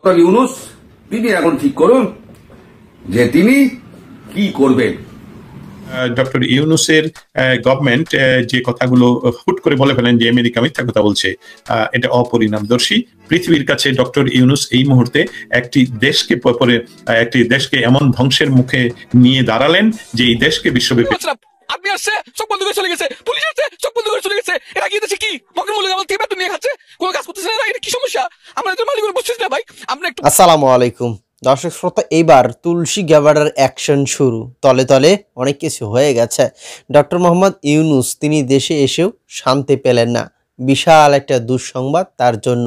Doctor Yunus তিনি এখন ঠিক করুন যে তিনি কি করবেন। ডক্টর ইউনূসের গভর্নমেন্ট যে কথাগুলো হুট করে বলে ফেলেন যে আমেরিকা মিথ্যা কথা বলছে, এটা অপরিণামদর্শী। পৃথিবীর কাছে ডক্টর ইউনূস এই মুহূর্তে একটি দেশকে এমন ধ্বংসের মুখে নিয়ে দাঁড়ালেন যে এই দেশকে বিশ্বব্যাপী আপনি আসছে সব বন্ধ করে চলে গেছে, পুলিশ আসছে সব বন্ধ করে চলে গেছে। এরা কি দেশে কি পকেট মূল্য আমার থেকে বেতন নিয়ে খাচ্ছে, কোনো কাজ করতেছে না। এটা কি সমস্যা? আমরা তো মালিক করে বসছিস না ভাই। আমরা একটু আসসালামু আলাইকুম দর্শক শ্রোতা, এইবার তুলসী গ্যাবার্ডের অ্যাকশন শুরু। তলে তলে অনেক কিছু হয়ে গেছে। ডক্টর মোহাম্মদ ইউনূস তিনি দেশে এসেও শান্তি পেলেন না, বিশাল একটা দুঃসংবাদ তার জন্য।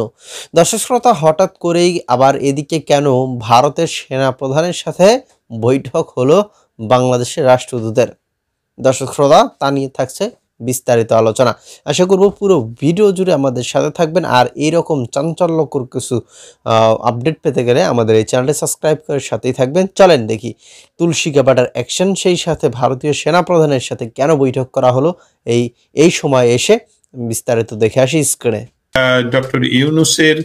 দর্শক শ্রোতা, হঠাৎ করেই আবার এদিকে কেন ভারতের সেনা প্রধানের সাথে বৈঠক হলো বাংলাদেশের রাষ্ট্রদূতের? দর্শক শ্রোতা, তা নিয়ে থাকছে বিস্তারিত আলোচনা। আশা করব পুরো ভিডিও জুড়ে আমাদের সাথে থাকবেন। আর এইরকম চাঞ্চল্যকর কিছু আপডেট পেতে গেলে আমাদের এই চ্যানেলটি সাবস্ক্রাইব করে সাথেই থাকবেন। চলেন দেখি তুলসী গ্যাবার্ডের অ্যাকশন, সেই সাথে ভারতীয় সেনা প্রধানের সাথে কেন বৈঠক করা হলো এই সময় এসে বিস্তারিত দেখে আসি স্ক্রিনে। ডক্টর ইউনূসের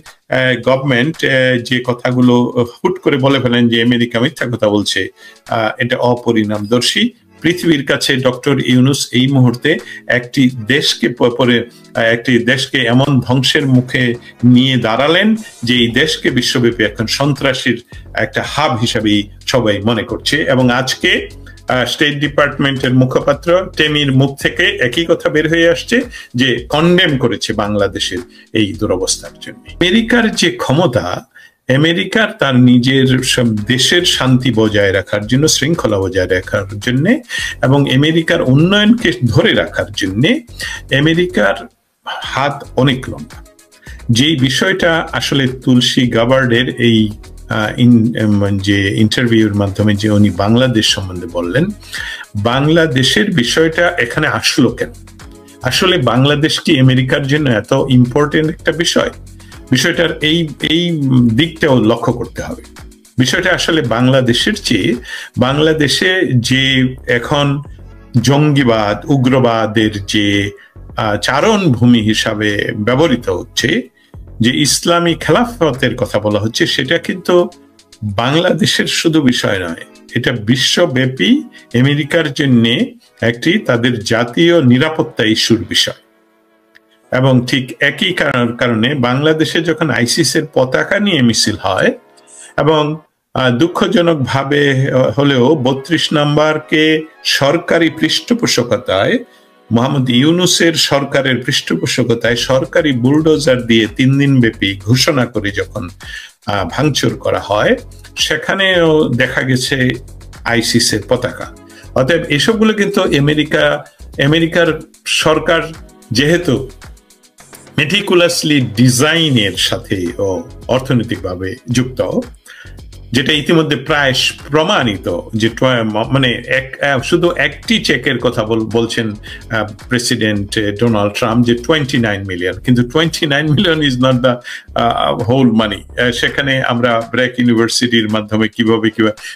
গভর্নমেন্ট যে কথাগুলো হুট করে বলে ফেলেন যে আমেরিকা মিথ্যা কথা বলছে, এটা অপরিণামদর্শী। পৃথিবীর কাছে ডক্টর ইউনূস এই মুহূর্তে একটি দেশকে এমন ধ্বংসের মুখে নিয়ে দাঁড়ালেন যে এই দেশকে বিশ্বব্যাপী এখন সন্ত্রাসীর একটা হাব হিসাবেই সবাই মনে করছে। এবং আজকে স্টেট ডিপার্টমেন্টের মুখপাত্র টেমির মুখ থেকে একই কথা বের হয়ে আসছে যে কন্ডেম করেছে বাংলাদেশের এই দুরবস্থার জন্য। আমেরিকার যে ক্ষমতা, আমেরিকার তার নিজের দেশের শান্তি বজায় রাখার জন্য, শৃঙ্খলা বজায় রাখার জন্য এবং আমেরিকার উন্নয়নকে ধরে রাখার জন্য আমেরিকার হাত অনেক লম্বা। যেই বিষয়টা আসলে তুলসী গ্যাবার্ডের এই যে ইন্টারভিউর মাধ্যমে যে উনি বাংলাদেশ সম্বন্ধে বললেন, বাংলাদেশের বিষয়টা এখানে আসলো কেন? আসলে বাংলাদেশ কি আমেরিকার জন্য এত ইম্পর্টেন্ট একটা বিষয়? বিষয়টার এই দিকটাও লক্ষ্য করতে হবে। বিষয়টা আসলে বাংলাদেশের চেয়ে, বাংলাদেশে যে এখন জঙ্গিবাদ, উগ্রবাদের যে চারণ ভূমি হিসাবে ব্যবহৃত হচ্ছে, যে ইসলামী খেলাফতের কথা বলা হচ্ছে, সেটা কিন্তু বাংলাদেশের শুধু বিষয় নয়, এটা বিশ্বব্যাপী আমেরিকার জন্য একটি তাদের জাতীয় নিরাপত্তা ইস্যুর বিষয়। এবং ঠিক একই কারণে বাংলাদেশে যখন আইসিসের পতাকা নিয়ে মিছিল হয় এবং দুঃখজনক ভাবে হলেও 32 নম্বরকে সরকারি পৃষ্ঠপোষকতায়, মোহাম্মদ ইউনূসের সরকারের পৃষ্ঠপোষকতায় সরকারি বুলডোজার দিয়ে 3 দিন ব্যাপী ঘোষণা করে যখন ভাঙচুর করা হয়, সেখানেও দেখা গেছে আইসিসের পতাকা। অতএব এসবগুলো কিন্তু আমেরিকার সরকার যেহেতু মেটিকুলাসলি ডিজাইনের সাথে ও অর্থনৈতিকভাবে যুক্ত, যেটা ইতিমধ্যে প্রায় প্রমাণিত, যে মানে শুধু একটি চেকের কথা বলছেন প্রেসিডেন্ট ডোনাল্ড ট্রাম্প যে 29 মিলিয়ন, কিন্তু 29 million is not the whole money. সেখানে আমরা ব্র্যাক ইউনিভার্সিটির মাধ্যমে কিভাবে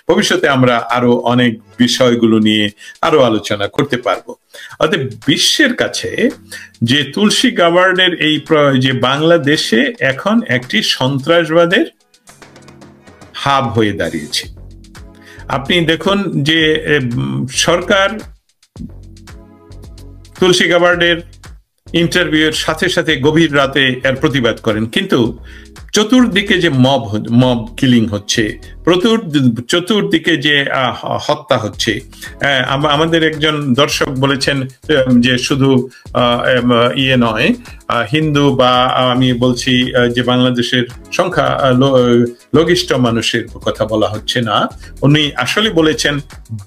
ভবিষ্যতে আমরা আরো অনেক বিষয়গুলো নিয়ে আরো আলোচনা করতে পারবো। অর্থাৎ বিশ্বের কাছে যে তুলসী গ্যাবার্ডের এই যে বাংলাদেশে এখন একটি সন্ত্রাসবাদের হাব হয়ে দাঁড়িয়েছে। আপনি দেখুন যে সরকার তুলসী গ্যাবার্ডের ইন্টারভিউয়ের সাথে সাথে গভীর রাতে এর প্রতিবাদ করেন, কিন্তু চতুর্দিকে যে মব কিলিং হচ্ছে, চতুর্দিকে যে হত্যা হচ্ছে, আমাদের একজন দর্শক বলেছেন যে শুধু নয়, হিন্দু বা আমি বলছি যে বাংলাদেশের সংখ্যা লঘিষ্ঠ মানুষের কথা বলা হচ্ছে না, উনি আসলে বলেছেন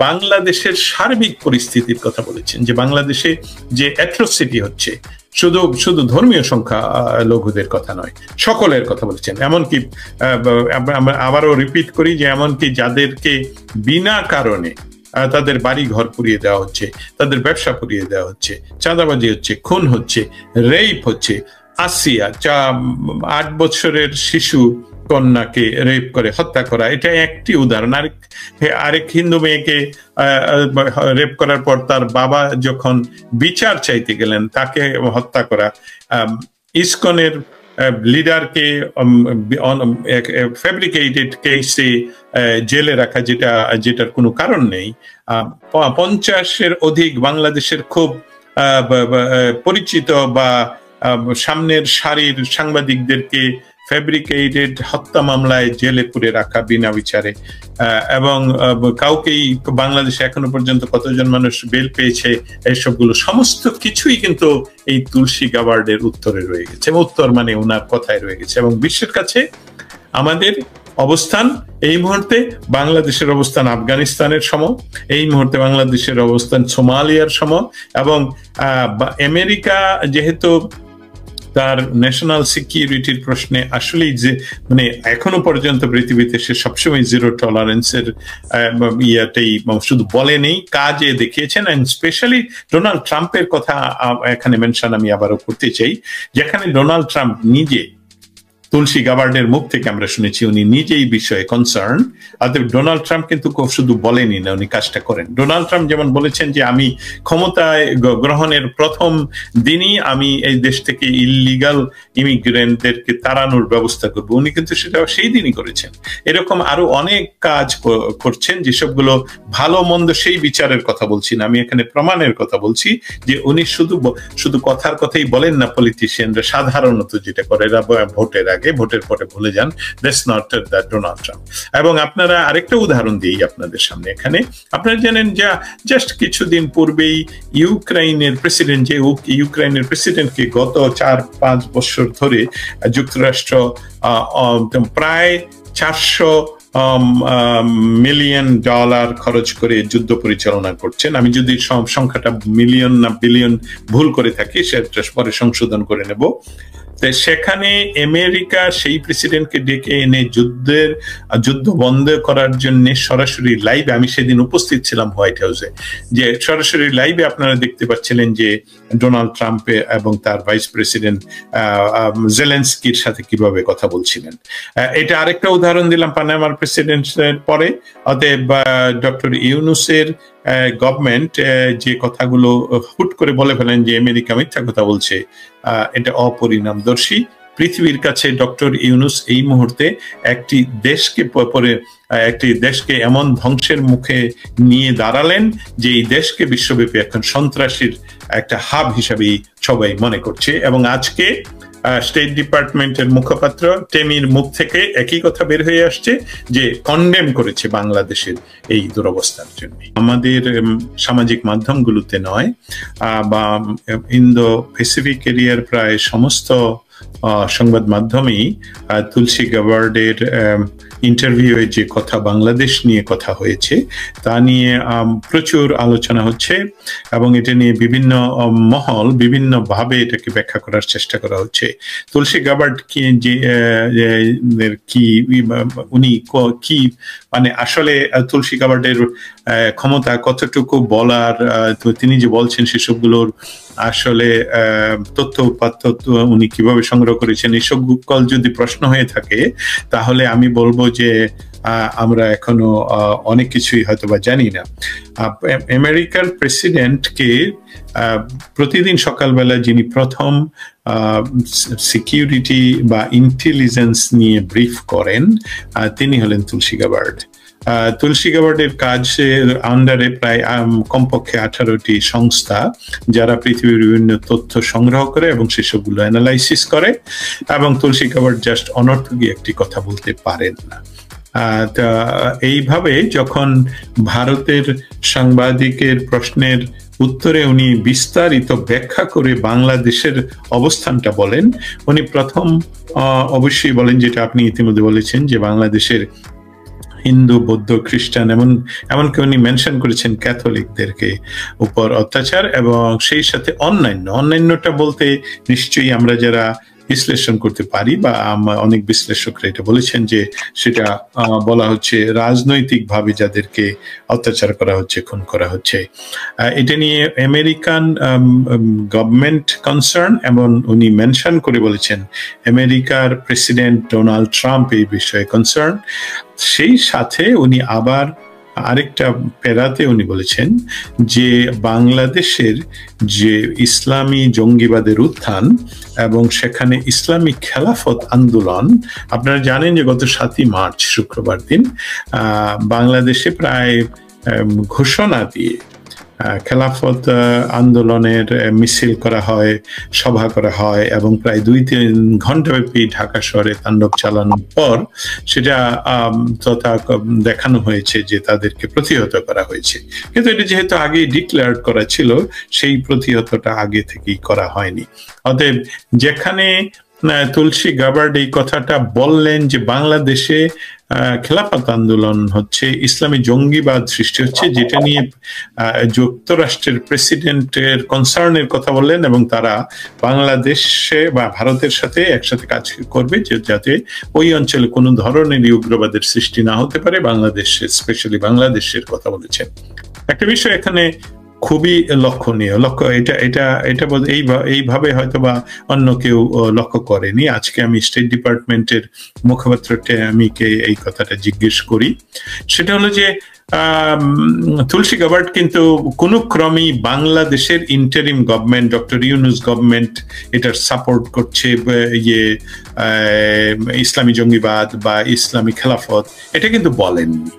বাংলাদেশের সার্বিক পরিস্থিতির কথা বলেছেন, যে বাংলাদেশে যে অ্যাট্রোসিটি হচ্ছে শুধু ধর্মীয় সংখ্যা লঘুদের কথা নয়, সকলের কথা বলেছেন। এমনকি আবারও রিপিট করি যে এমনকি যাদেরকে বিনা কারণে তাদের বাড়ি ঘর পুড়িয়ে দেওয়া হচ্ছে, তাদের ব্যবসা পুড়িয়ে দেওয়া হচ্ছে, চাঁদাবাজি হচ্ছে, খুন হচ্ছে, রেপ হচ্ছে। আসিয়া 8 বছরের শিশু কন্যাকে রেপ করে হত্যা করা, এটা একটি উদাহরণ। আরেক হিন্দু মেয়েকে রেপ করার পর তার বাবা যখন বিচার চাইতে গেলেন, তাকে হত্যা করা। ইসকনের লিডারকে ফ্যাব্রিকেটেড কেসে জেলে রাখা, যেটার কোনো কারণ নেই। 50-এর অধিক বাংলাদেশের খুব পরিচিত বা সামনের সারির সাংবাদিকদেরকে ফ্যাব্রিকেটেড হত্যা মামলায় জেলে পুরে রাখা বিনা বিচারে, এবং কাউকেই বাংলাদেশে এখনো পর্যন্ত কতজন মানুষ বেল পেয়েছে, এইসবগুলো সমস্ত কিছুই কিন্তু এই তুলসী গাবার্ডের উত্তরে রয়ে গেছে। উত্তর মানে ওনার কথায় রয়ে গেছে। এবং বিশ্বের কাছে আমাদের অবস্থান এই মুহূর্তে, বাংলাদেশের অবস্থান আফগানিস্তানের সম, এই মুহূর্তে বাংলাদেশের অবস্থান সোমালিয়ার সম। এবং আমেরিকা যেহেতু তার ন্যাশনাল সিকিউরিটির প্রশ্নে আসলেই যে মানে এখনো পর্যন্ত পৃথিবীতে সে সবসময় জিরো টলারেন্সের ইয়াতেই শুধু বলেনি, কাজে দেখিয়েছেন। এবং স্পেশালি ডোনাল্ড ট্রাম্পের কথা এখানে মেনশন আমি আবারও করতে চাই, যেখানে ডোনাল্ড ট্রাম্প নিজে, তুলসী গাবার্ডের মুখ থেকে আমরা শুনেছি উনি নিজেই বিষয়ে কনসার্ন। অতএব ডোনাল্ড ট্রাম্প কিন্তু শুধু বলেনি না, উনি কাজটা করেন। ডোনাল্ড ট্রাম্প যেমন বলেছেন যে আমি ক্ষমতায় গ্রহণের প্রথম দিনই আমি এই দেশ থেকে ইললিগাল ইমিগ্রেন্টদেরকে তাড়ানোর ব্যবস্থা করব, উনি কিন্তু সেটা সেই দিনই করেছেন। এরকম আরো অনেক কাজ করছেন, যেসবগুলো ভালো মন্দ সেই বিচারের কথা বলছি না, আমি এখানে প্রমাণের কথা বলছি যে উনি শুধু কথার কথাই বলেন না। পলিটিশিয়ানরা সাধারণত যেটা করে ভোটের আগে, ভোটের পরে ভুলে যান। That's not that Donald Trump. এবং আপনারা আরেকটা উদাহরণ দিই আপনাদের সামনে। এখানে আপনারা জানেন যে জাস্ট কিছুদিন পূর্বেই ইউক্রেনের প্রেসিডেন্টকে গত 4-5 বছর ধরে যুক্তরাষ্ট্র প্রায় $400 মিলিয়ন খরচ করে যুদ্ধ পরিচালনা করছেন। আমি যদি সংখ্যাটা মিলিয়ন না বিলিয়ন ভুল করে থাকি সেটা পরে সংশোধন করে নেব। সেখানে আমেরিকা সেই প্রেসিডেন্টকে ডেকে এনে যুদ্ধ বন্ধ করার জন্য সরাসরি লাইভে, আমি সেদিন উপস্থিত ছিলাম হোয়াইট হাউসে, যে সরাসরি লাইভে আপনারা দেখতে পাচ্ছিলেন যে ডোনাল্ড ট্রাম্প এবং তার ভাইস প্রেসিডেন্ট জেলেনস্কির সাথে কিভাবে কথা বলছিলেন। এটা আরেকটা উদাহরণ দিলাম পানামার প্রেসিডেন্টের পরে। অতএব ডক্টর ইউনুসের গভর্নমেন্ট যে কথাগুলো হুট করে বলে ফেলেন যে আমেরিকা মিথ্যা কথা বলছে, এটা অপরিণামদর্শী। পৃথিবীর কাছে ডক্টর ইউনুস এই মুহূর্তে একটি দেশকে এমন ধ্বংসের মুখে নিয়ে দাঁড়ালেন যে এই দেশকে বিশ্বব্যাপী এখন সন্ত্রাসীর একটা হাব হিসাবেই সবাই মনে করছে। এবং আজকে স্টেট ডিপার্টমেন্টের মুখপাত্র টেমির মুখ থেকে একই কথা বের হয়ে আসছে যে কন্ডেম করেছে বাংলাদেশের এই দুরবস্থার জন্য। আমাদের সামাজিক মাধ্যমগুলোতে নয় বা ইন্দো প্যাসিফিক এরিয়ার প্রায় সমস্ত সংবাদ মাধ্যমেই তুলসী গাবার্ডের ইন্টারভিউয়ে যে কথা বাংলাদেশ নিয়ে কথা হয়েছে তা নিয়ে প্রচুর আলোচনা হচ্ছে এবং এটা নিয়ে বিভিন্ন মহল বিভিন্নভাবে এটাকে ব্যাখ্যা করার চেষ্টা করা হচ্ছে। তুলসী গাবার্ড উনি কি মানে আসলে তুলসী গাবার্ডের ক্ষমতা কতটুকু বলার, তিনি যে বলছেন সেসবগুলোর আসলে তথ্য উপাত্ত উনি কিভাবে সংগ্রহ করেছেন, এসব যদি প্রশ্ন হয়ে থাকে তাহলে আমি বলবো যে আমরা এখনো অনেক কিছুই হয়তো বা জানি না। আমেরিকার প্রেসিডেন্টকে প্রতিদিন সকালবেলা যিনি প্রথম সিকিউরিটি বা ইন্টেলিজেন্স নিয়ে ব্রিফ করেন তিনি হলেন তুলসী গাবার্ড। তুলসী গাবার্ডের কাজের আন্ডারে প্রায় কমপক্ষে 18টি সংস্থা যারা পৃথিবীর বিভিন্ন তথ্য সংগ্রহ করে এবং সেসবগুলো অ্যানালাইসিস করে, এবং তুলসী গাবার্ড জাস্ট অনর্থকী একটি কথা বলতে পারেন না। এইভাবে যখন ভারতের সাংবাদিকের প্রশ্নের উত্তরে উনি বিস্তারিত ব্যাখ্যা করে বাংলাদেশের অবস্থানটা বলেন, উনি প্রথম অবশ্যই বলেন যেটা আপনি ইতিমধ্যে বলেছেন যে বাংলাদেশের হিন্দু, বৌদ্ধ, খ্রিস্টান এমনকি উনি মেনশন করেছেন ক্যাথলিকদেরকে উপর অত্যাচার, এবং সেই সাথে অন্যান্যটা বলতে নিশ্চয়ই আমরা যারা বিশ্লেষণ করতে পারি বা অনেক বিশ্লেষকরা এটা বলেছেন যে সেটা বলা হচ্ছে রাজনৈতিকভাবে যাদেরকে অত্যাচার করা হচ্ছে, খুন করা হচ্ছে। এটা নিয়ে আমেরিকান গভর্নমেন্ট কনসার্ন, এবং উনি মেনশন করে বলেছেন আমেরিকার প্রেসিডেন্ট ডোনাল্ড ট্রাম্প এই বিষয়ে কনসার্ন। সেই সাথে উনি আবার আরেকটা প্যারাতে উনি বলেছেন যে বাংলাদেশের যে ইসলামী জঙ্গিবাদের উত্থান এবং সেখানে ইসলামী খেলাফত আন্দোলন, আপনারা জানেন যে গত 7ই মার্চ শুক্রবার দিন বাংলাদেশে প্রায় ঘোষণা দিয়ে খেলাফত আন্দোলনের মিছিল করা হয়, সভা করা হয় এবং প্রায় 2-3 ঘন্টাব্যাপী ঢাকা শহরে তাণ্ডব চালানোর পর সেটা তথা দেখানো হয়েছে যে তাদেরকে প্রতিহত করা হয়েছে। কিন্তু এটা যেহেতু আগেই ডিক্লেয়ার করা ছিল, সেই প্রতিহতটা আগে থেকেই করা হয়নি। অতএব যেখানে তুলসী গাবার্ড এই কথাটা বললেন যে বাংলাদেশে খেলাফত আন্দোলন হচ্ছে, ইসলামী জঙ্গিবাদ সৃষ্টি হচ্ছে, যেটা নিয়ে যুক্তরাষ্ট্রের প্রেসিডেন্টের কনসার্নের কথা বললেন এবং তারা বাংলাদেশে বা ভারতের সাথে একসাথে কাজ করবে যাতে ওই অঞ্চলে কোনো ধরনের উগ্রবাদের সৃষ্টি না হতে পারে, বাংলাদেশে স্পেশালি বাংলাদেশের কথা বলেছেন। একটা বিষয় এখানে খুবই লক্ষণীয়, এটা এইভাবে হয়তো বা অন্য কেউ লক্ষ্য করেনি। আজকে আমি স্টেট ডিপার্টমেন্টের মুখপাত্রকে এই কথাটা জিজ্ঞেস করি, সেটা হলো যে তুলসী গাবার্ড কিন্তু কোনো ক্রমেই বাংলাদেশের interim government, doctor Yunus government এটার সাপোর্ট করছে, ইসলামী জঙ্গিবাদ বা ইসলামী খেলাফত, এটা কিন্তু বলেননি।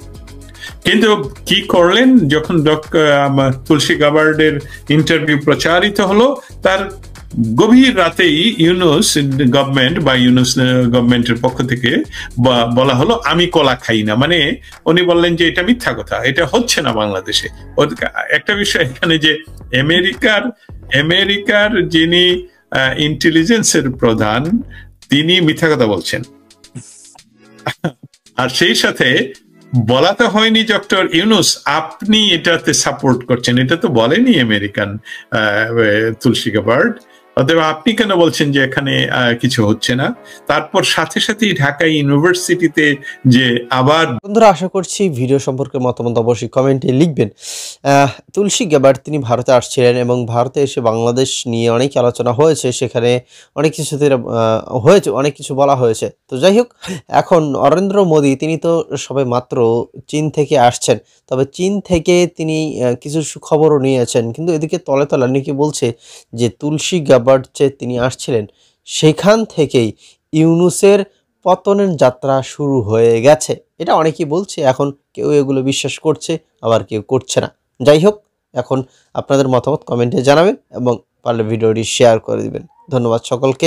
কিন্তু কি করলেন, যখন তুলসী গাবার্ডের ইন্টারভিউ প্রচারিত হলো, তার গভীর রাতেই ইউনূস গভর্নমেন্ট বা ইউনূস গভর্নমেন্টের পক্ষ থেকে বলা হলো আমি কলা খাই না। মানে উনি বললেন যে এটা মিথ্যা কথা, এটা হচ্ছে না বাংলাদেশে। একটা বিষয় এখানে যে আমেরিকার যিনি ইন্টেলিজেন্সের প্রধান, তিনি মিথ্যা কথা বলছেন। আর সেই সাথে বলা তো হয়নি ডক্টর ইউনূস আপনি এটাতে সাপোর্ট করছেন, এটা তো বলেনি আমেরিকান তুলসী গাবার্ড। অতএব আপনি কেন বলছেন যে এখানে কিছু হচ্ছে না? তারপর সাথে সাথেই ঢাকা ইউনিভার্সিটিতে যে আবার, বন্ধুরা আশা করছি ভিডিও সম্পর্কে মতামত অবশ্যই কমেন্টে লিখবেন। তুলসী গাবার্ড তিনি ভারতে আসছিলেন এবং ভারতে এসে বাংলাদেশ নিয়ে অনেক আলোচনা হয়েছে, সেখানে অনেক কিছুতে হয়েছে, অনেক কিছু বলা হয়েছে। তো যাই হোক, এখন নরেন্দ্র মোদী তিনি তো সবে মাত্র চীন থেকে আসছেন, তবে চীন থেকে তিনি কিছু সুখবরও নিয়েছেন। কিন্তু এদিকে তলে তলে অনেকে বলছে যে তুলসী গাবার্ড যে তিনি আসছিলেন সেখান থেকেই ইউনূসের পতনের যাত্রা শুরু হয়ে গেছে, এটা অনেকেই বলছে। এখন কেউ এগুলো বিশ্বাস করছে, আবার কেউ করছে না। যাই হোক, এখন আপনাদের মতামত কমেন্টে জানাবেন এবং পারলে ভিডিওটি শেয়ার করে দিবেন। ধন্যবাদ সকলকে।